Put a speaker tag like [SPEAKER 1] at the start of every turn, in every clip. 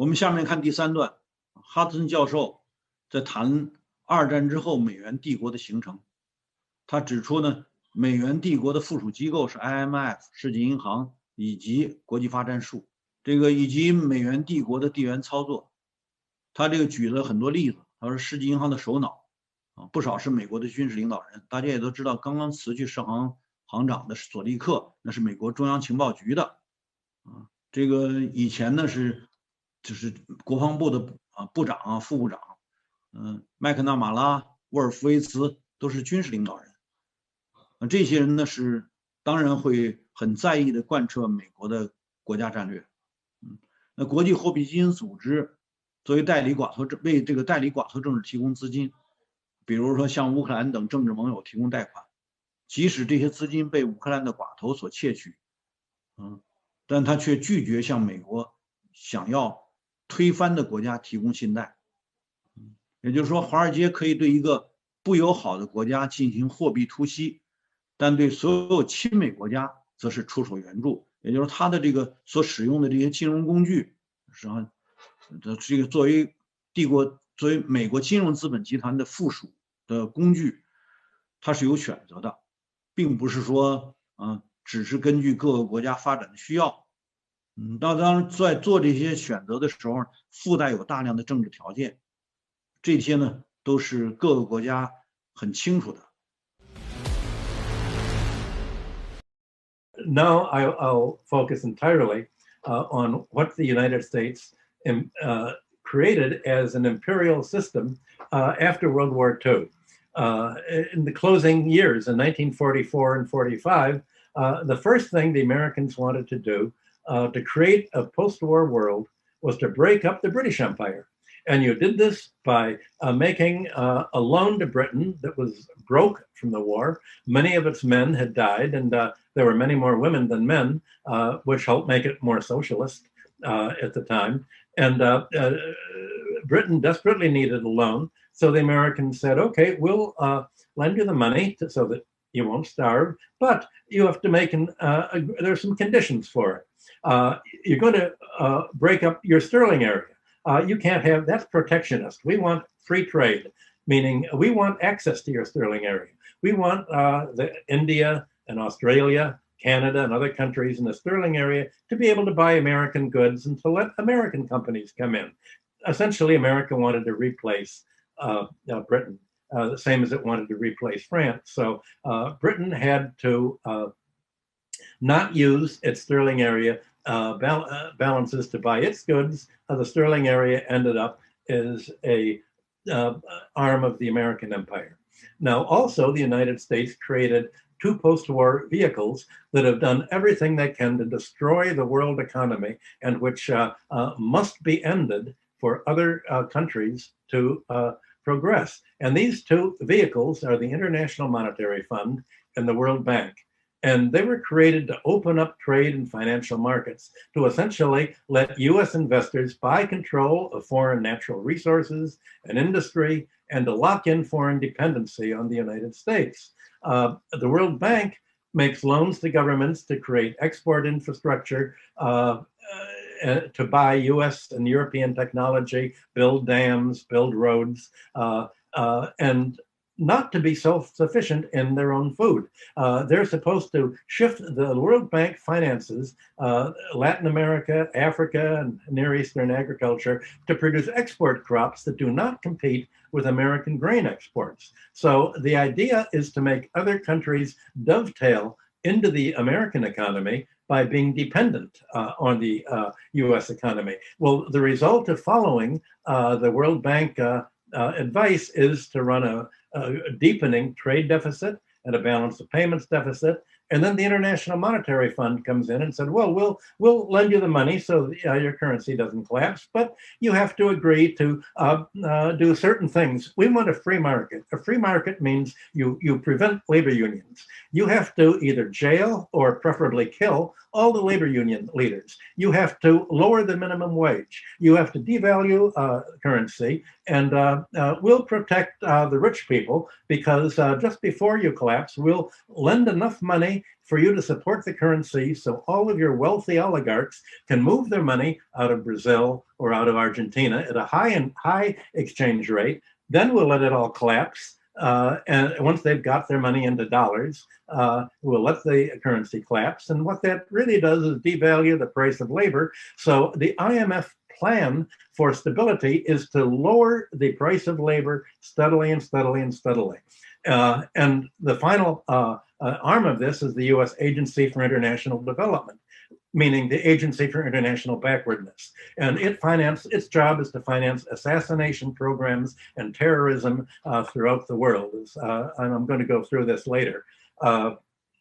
[SPEAKER 1] 我们下面看第3段，哈德森教授在谈2战之后美元帝国的形成。他指出呢，美元帝国的附属机构是 IMF、世界银行以及国际发展署，以及美元帝国的地缘操作。他举了很多例子，他说世界银行的首脑不少是美国的军事领导人。大家也都知道，刚刚辞去世行行长的索利克，那是美国中央情报局的以前呢就是国防部的部长副部长，麦克纳马拉、沃尔夫维茨都是军事领导人。这些人呢当然会很在意的贯彻美国的国家战略。那国际货币基金组织作为为代理寡头政治提供资金，比如说向乌克兰等政治盟友提供贷款，即使这些资金被乌克兰的寡头所窃取，但他却拒绝向美国想要推翻的国家提供信贷。也就是说，华尔街可以对一个不友好的国家进行货币突袭，但对所有亲美国家则是出手援助。也就是他的所使用的这些金融工具，实际上作为美国金融资本集团的附属的工具，它是有选择的，并不是说只是根据各个国家发展的需要。当然在做这些选择的时候，附带有大量的政治条件，这些呢都是各个国家很清楚的。
[SPEAKER 2] Now I'll focus entirely on what the United States created as an imperial system after World War II. In the closing years in 1944 and 45, the first thing the Americans wanted to do to create a post-war world was to break up the British Empire. And you did this by making a loan to Britain that was broke from the war. Many of its men had died, and there were many more women than men, which helped make it more socialist at the time. And Britain desperately needed a loan. So the Americans said, okay, we'll lend you the money so that you won't starve, but you have to make there's some conditions for it. You're going to break up your sterling area. You can't have, that's protectionist. We want free trade, meaning we want access to your sterling area. We want India and Australia, Canada and other countries in the sterling area to be able to buy American goods and to let American companies come in. Essentially, America wanted to replace Britain, the same as it wanted to replace France. So Britain had to not use its sterling area balances to buy its goods. The sterling area ended up as a arm of the American empire. Now, also, the United States created 2 post-war vehicles that have done everything they can to destroy the world economy and which must be ended for other countries to progress. And these 2 vehicles are the International Monetary Fund and the World Bank. And they were created to open up trade and financial markets, to essentially let US investors buy control of foreign natural resources and industry, and to lock in foreign dependency on the United States. The World Bank makes loans to governments to create export infrastructure, to buy US and European technology, build dams, build roads, and not to be self-sufficient in their own food. They're supposed to shift the World Bank finances, Latin America, Africa, and Near Eastern agriculture to produce export crops that do not compete with American grain exports. So the idea is to make other countries dovetail into the American economy by being dependent on the US economy. Well, the result of following the World Bank advice is to run a deepening trade deficit and a balance of payments deficit. And then the International Monetary Fund comes in and said, well, we'll lend you the money so your currency doesn't collapse, but you have to agree to do certain things. We want a free market. A free market means you prevent labor unions. You have to either jail or preferably kill all the labor union leaders. You have to lower the minimum wage. You have to devalue currency, and we'll protect the rich people because just before you collapse, we'll lend enough money money for you to support the currency so all of your wealthy oligarchs can move their money out of Brazil or out of Argentina at a high exchange rate. Then we'll let it all collapse. And once they've got their money into dollars, we'll let the currency collapse. And what that really does is devalue the price of labor. So the IMF plan for stability is to lower the price of labor steadily and steadily and steadily. And the final arm of this is the U.S. Agency for International Development, meaning the Agency for International Backwardness. And its job is to finance assassination programs and terrorism throughout the world. And I'm going to go through this later.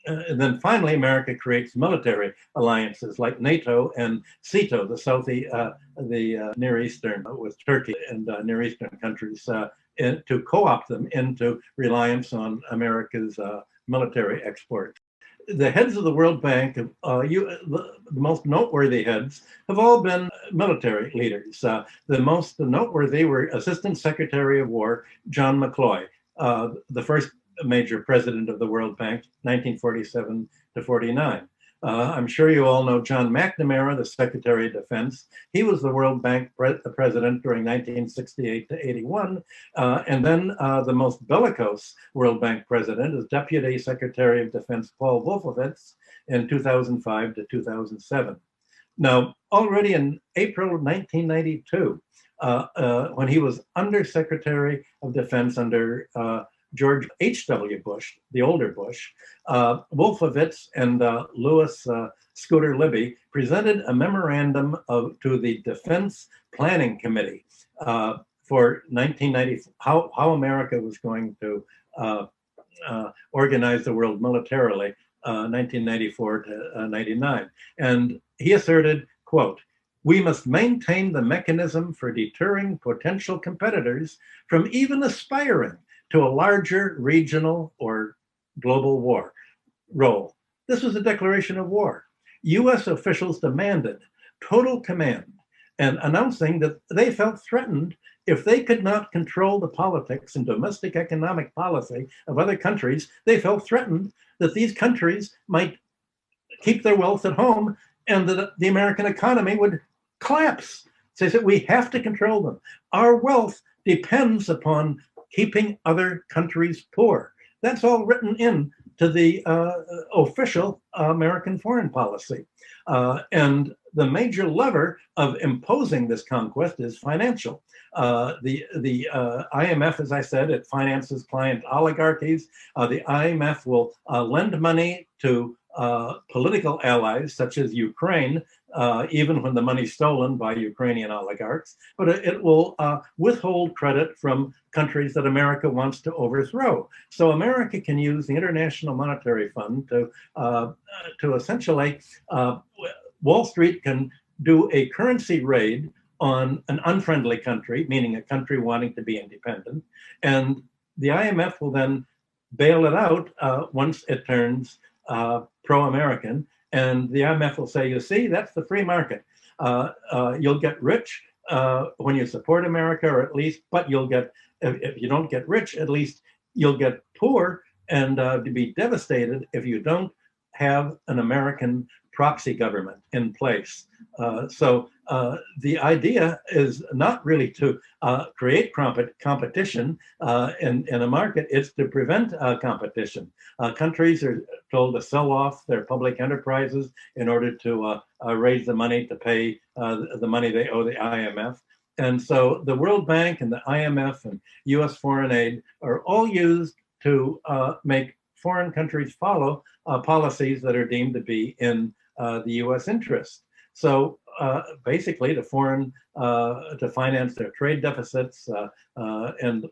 [SPEAKER 2] And then finally, America creates military alliances like NATO and SEATO, the Near Eastern, with Turkey and Near Eastern countries, to co-opt them into reliance on America's military exports. The heads of the World Bank, the most noteworthy heads, have all been military leaders. The most noteworthy were Assistant Secretary of War John McCloy, the first major president of the World Bank, 1947 to 49. I'm sure you all know John McNamara, the Secretary of Defense. He was the World Bank president during 1968 to 81. And then the most bellicose World Bank president is Deputy Secretary of Defense Paul Wolfowitz in 2005 to 2007. Now, already in April of 1992, when he was Undersecretary of Defense under George H.W. Bush, the older Bush, Wolfowitz and Louis Scooter Libby presented a memorandum to the Defense Planning Committee for 1990, how America was going to organize the world militarily, 1994 to 99. And he asserted, quote, "We must maintain the mechanism for deterring potential competitors from even aspiring to a larger regional or global war role." This was a declaration of war. US officials demanded total command and announcing that they felt threatened if they could not control the politics and domestic economic policy of other countries. They felt threatened that these countries might keep their wealth at home and that the American economy would collapse. So they said, we have to control them. Our wealth depends upon keeping other countries poor. That's all written in to the official American foreign policy. And the major lever of imposing this conquest is financial. The IMF, as I said, it finances client oligarchies. The IMF will lend money to political allies such as Ukraine, even when the money's stolen by Ukrainian oligarchs, but it will withhold credit from countries that America wants to overthrow. So America can use the International Monetary Fund to essentially, Wall Street can do a currency raid on an unfriendly country, meaning a country wanting to be independent, and the IMF will then bail it out once it turns pro-American, and the IMF will say, you see, that's the free market. You'll get rich when you support America, or at least, but you'll get, if you don't get rich, at least you'll get poor and to be devastated if you don't have an American proxy government in place. So the idea is not really to create competition in a market, it's to prevent competition. Countries are told to sell off their public enterprises in order to raise the money to pay the money they owe the IMF. And so the World Bank and the IMF and US foreign aid are all used to make foreign countries follow policies that are deemed to be in the US interest. So basically to finance their trade deficits and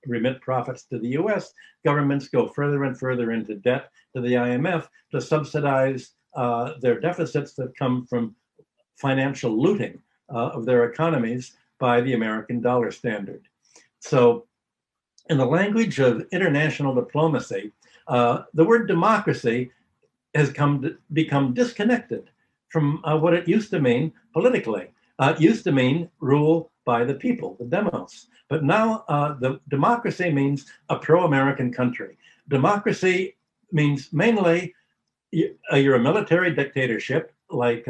[SPEAKER 2] remit profits to the US, governments go further and further into debt to the IMF to subsidize their deficits that come from financial looting of their economies by the American dollar standard. So in the language of international diplomacy, the word democracy has become disconnected from what it used to mean politically. It used to mean rule by the people, the demos. But now the democracy means a pro-American country. Democracy means mainly you're a military dictatorship like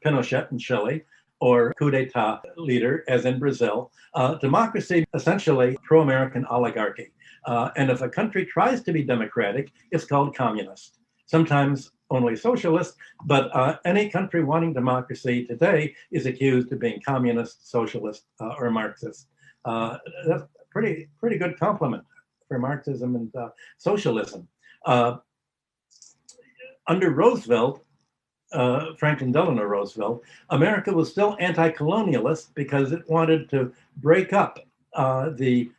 [SPEAKER 2] Pinochet in Chile, or coup d'etat leader, as in Brazil. Democracy, essentially pro-American oligarchy. And if a country tries to be democratic, it's called communist. Sometimes only socialist, but any country wanting democracy today is accused of being communist, socialist, or Marxist. That's a pretty good compliment for Marxism and socialism. Under Roosevelt, Franklin Delano Roosevelt, America was still anti-colonialist because it wanted to break up the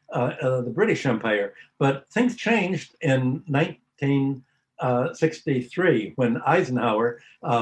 [SPEAKER 2] British Empire. But things changed in 1963 when Eisenhower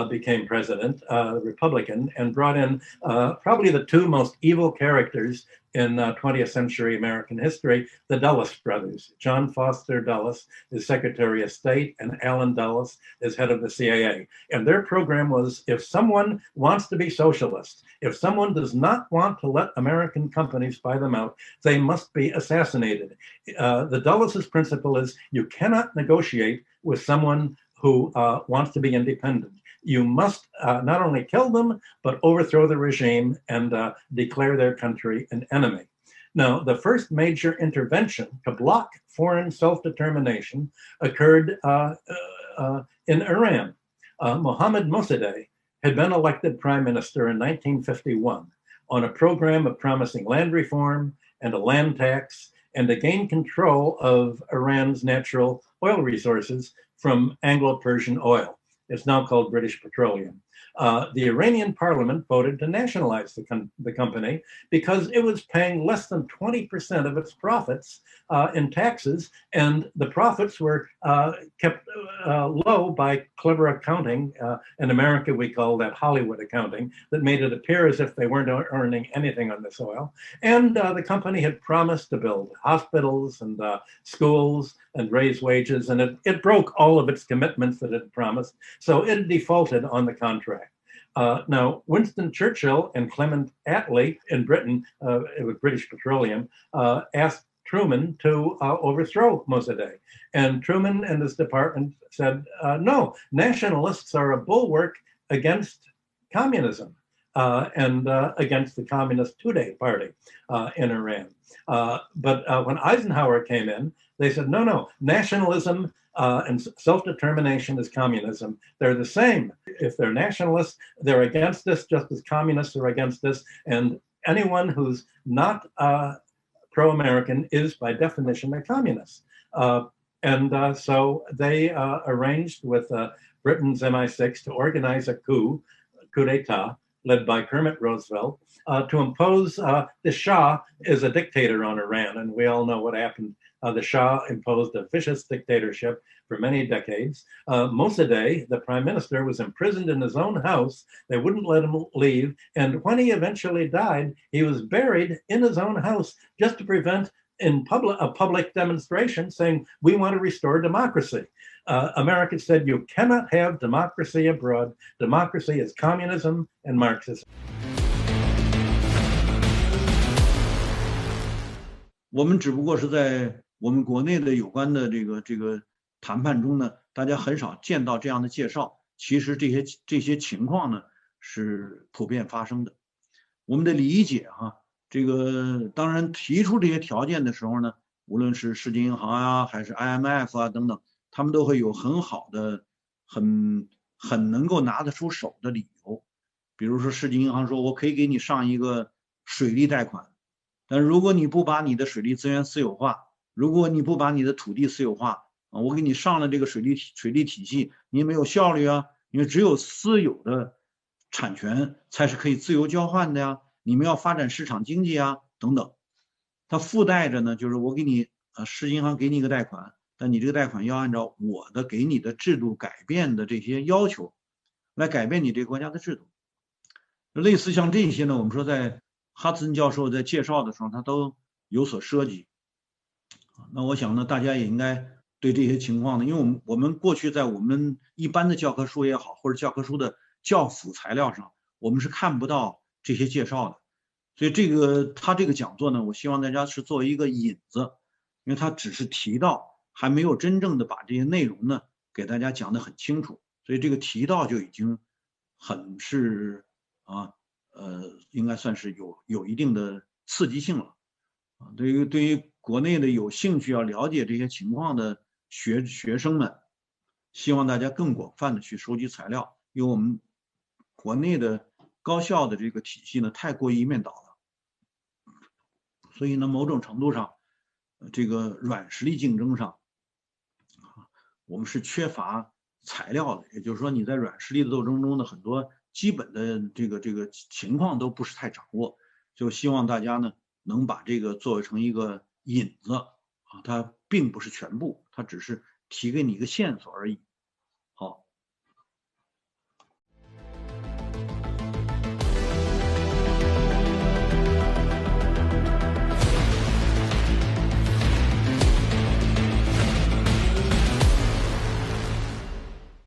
[SPEAKER 2] became president, Republican, and brought in probably the two most evil characters in 20th century American history, the Dulles brothers. John Foster Dulles is Secretary of State, and Allen Dulles is head of the CIA. And their program was, if someone wants to be socialist, if someone does not want to let American companies buy them out, they must be assassinated. The Dulles' principle is you cannot negotiate with someone who wants to be independent. You must not only kill them, but overthrow the regime and declare their country an enemy. Now, the first major intervention to block foreign self-determination occurred in Iran. Mohammad Mossadegh had been elected prime minister in 1951 on a program of promising land reform and a land tax and to gain control of Iran's natural oil resources from Anglo-Persian oil. It's now called British Petroleum. The Iranian parliament voted to nationalize the company because it was paying less than 20% of its profits in taxes, and the profits were kept low by clever accounting. In America, we call that Hollywood accounting, that made it appear as if they weren't earning anything on this oil. And the company had promised to build hospitals and schools and raise wages, and it broke all of its commitments that it had promised, so it defaulted on the contract. Now, Winston Churchill and Clement Attlee in Britain, with British Petroleum, asked Truman to overthrow Mossadegh. And Truman and his department said, no, nationalists are a bulwark against communism and against the Communist Tudeh party in Iran. But when Eisenhower came in, they said, no, nationalism and self-determination is communism. They're the same. If they're nationalists, they're against this just as communists are against this. And anyone who's not pro-American is by definition a communist. So they arranged with Britain's MI6 to organize a coup d'etat led by Kermit Roosevelt to impose the Shah is a dictator on Iran. And we all know what happened. The Shah imposed a vicious dictatorship for many decades. Mossadegh, the prime minister, was imprisoned in his own house. They wouldn't let him leave. And when he eventually died, he was buried in his own house just to prevent a public demonstration saying, we want to restore democracy. America said, you cannot have democracy abroad. Democracy is communism and Marxism.
[SPEAKER 1] 我们只不过是在我们国内的有关的这个谈判中呢，大家很少见到这样的介绍。其实这些情况呢是普遍发生的。我们得理解这个当然提出这些条件的时候呢，无论是世界银行啊，还是 IMF 等等，他们都会有很好的、很能够拿得出手的理由。比如说世界银行说，我可以给你上一个水利贷款。但如果你不把你的水利资源私有化，如果你不把你的土地私有化，我给你上了这个水利体系，你没有效率啊，因为只有私有的产权才是可以自由交换的呀，你们要发展市场经济啊，等等。它附带着呢，就是我给你世界银行给你一个贷款，但你这个贷款要按照我的给你的制度改变的这些要求来改变你这个国家的制度。类似像这些呢，我们说在哈茨森教授在介绍的时候，他都有所涉及。那我想呢，大家也应该对这些情况呢，因为我们过去在我们一般的教科书也好，或者教科书的教辅材料上，我们是看不到这些介绍的。所以他这个讲座呢，我希望大家是作为一个引子，因为他只是提到还没有真正的把这些内容呢给大家讲得很清楚，所以这个题道就已经很是应该算是有一定的刺激性了啊。对于国内的有兴趣要了解这些情况的学生们，希望大家更广泛的去收集材料，因为我们国内的高校的这个体系呢太过于一面倒了，所以呢某种程度上这个软实力竞争上我们是缺乏材料的，也就是说你在软实力的斗争中的很多基本的这个情况都不是太掌握，就希望大家呢能把这个作为成一个引子啊，它并不是全部，它只是提给你一个线索而已。好。